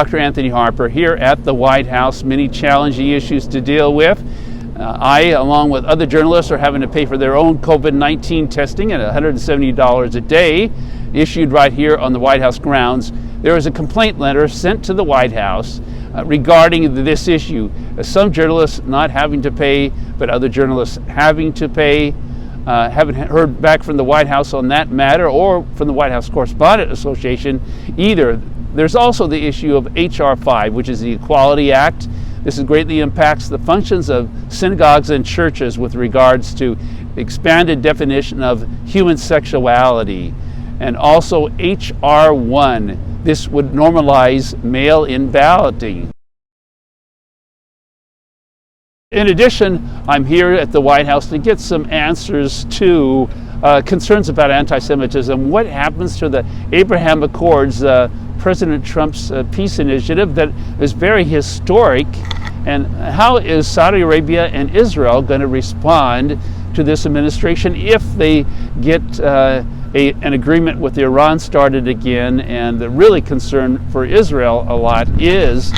Dr. Anthony Harper here at the White House. Many challenging issues to deal with. I, along with other journalists, are having to pay for their own COVID-19 testing at $170 a day, issued right here on the White House grounds. There was a complaint letter sent to the White House regarding this issue. Some journalists not having to pay, but other journalists having to pay. Haven't heard back from the White House on that matter, or from the White House Correspondent Association either. There's also the issue of H.R. 5, which is the Equality Act. This greatly impacts the functions of synagogues and churches with regards to expanded definition of human sexuality. And also H.R. 1. This would normalize mail-in balloting. In addition, I'm here at the White House to get some answers to concerns about anti-Semitism. What happens to the Abraham Accords, President Trump's peace initiative that is very historic, and how is Saudi Arabia and Israel going to respond to this administration if they get an agreement with Iran started again? And the really concern for Israel a lot is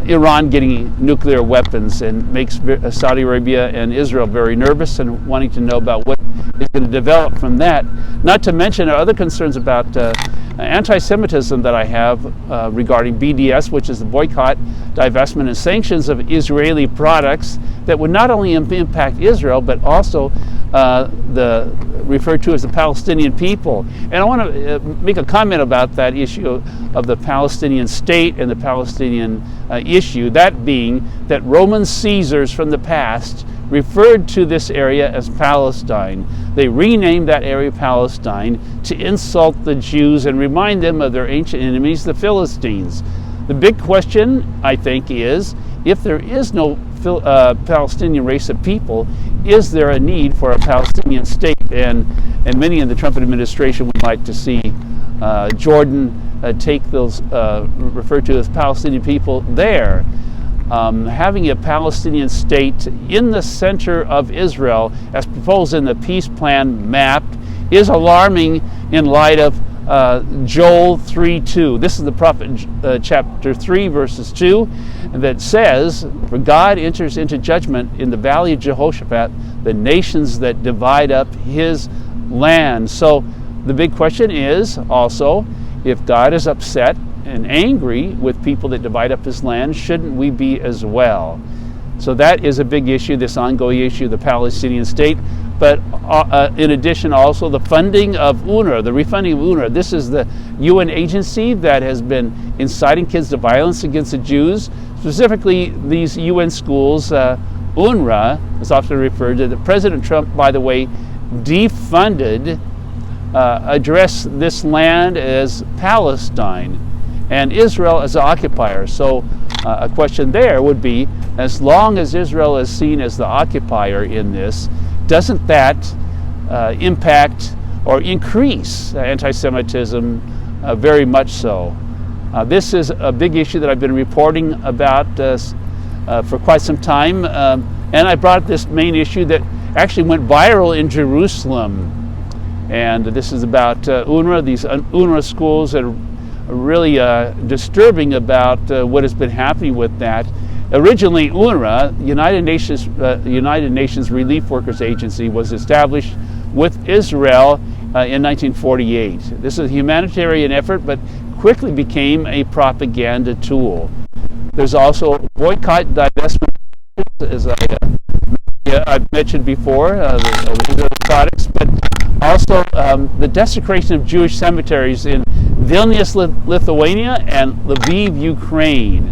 Iran getting nuclear weapons, and makes Saudi Arabia and Israel very nervous and wanting to know about what is going to develop from that. Not to mention other concerns about anti-Semitism that I have regarding BDS, which is the boycott, divestment, and sanctions of Israeli products that would not only impact Israel, but also referred to as the Palestinian people. And I want to make a comment about that issue of the Palestinian state and the Palestinian issue, that being that Roman Caesars from the past referred to this area as Palestine. They renamed that area Palestine to insult the Jews and remind them of their ancient enemies, the Philistines. The big question, I think, is if there is no Palestinian race of people, is there a need for a Palestinian state? And many in the Trump administration would like to see Jordan take those referred to as Palestinian people there. Having a Palestinian state in the center of Israel, as proposed in the peace plan map, is alarming in light of Joel 3:2. This is the prophet chapter 3 verses 2, that says, "For God enters into judgment in the valley of Jehoshaphat, the nations that divide up his land." So the big question is also, if God is upset and angry with people that divide up his land, shouldn't we be as well? So that is a big issue, this ongoing issue, the Palestinian state. But in addition, also the funding of UNRWA, the refunding of UNRWA. This is the UN agency that has been inciting kids to violence against the Jews, specifically these UN schools. UNRWA is often referred to. President Trump, by the way, defunded, addressed this land as Palestine and Israel as an occupier. So a question there would be, as long as Israel is seen as the occupier in this, doesn't that impact or increase anti-Semitism very much so? This is a big issue that I've been reporting about for quite some time, and I brought this main issue that actually went viral in Jerusalem. And this is about UNRWA, these UNRWA schools that are really disturbing about what has been happening with that. Originally, UNRWA, United Nations Relief Workers Agency, was established with Israel in 1948. This is a humanitarian effort, but quickly became a propaganda tool. There's also boycott, divestment, as I've mentioned before, the products, but also the desecration of Jewish cemeteries in Vilnius, Lithuania, and Lviv, Ukraine.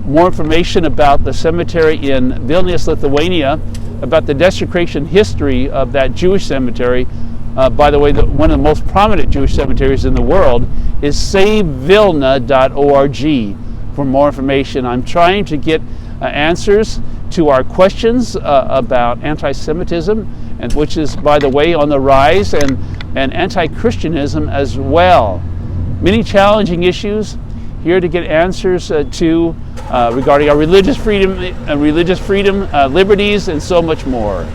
More information about the cemetery in Vilnius, Lithuania, about the desecration history of that Jewish cemetery. By the way, one of the most prominent Jewish cemeteries in the world is savevilna.org. For more information, I'm trying to get answers to our questions about anti-Semitism, and which is, by the way, on the rise, and anti-Christianism as well. Many challenging issues. Here to get answers to regarding our religious freedom, liberties, and so much more.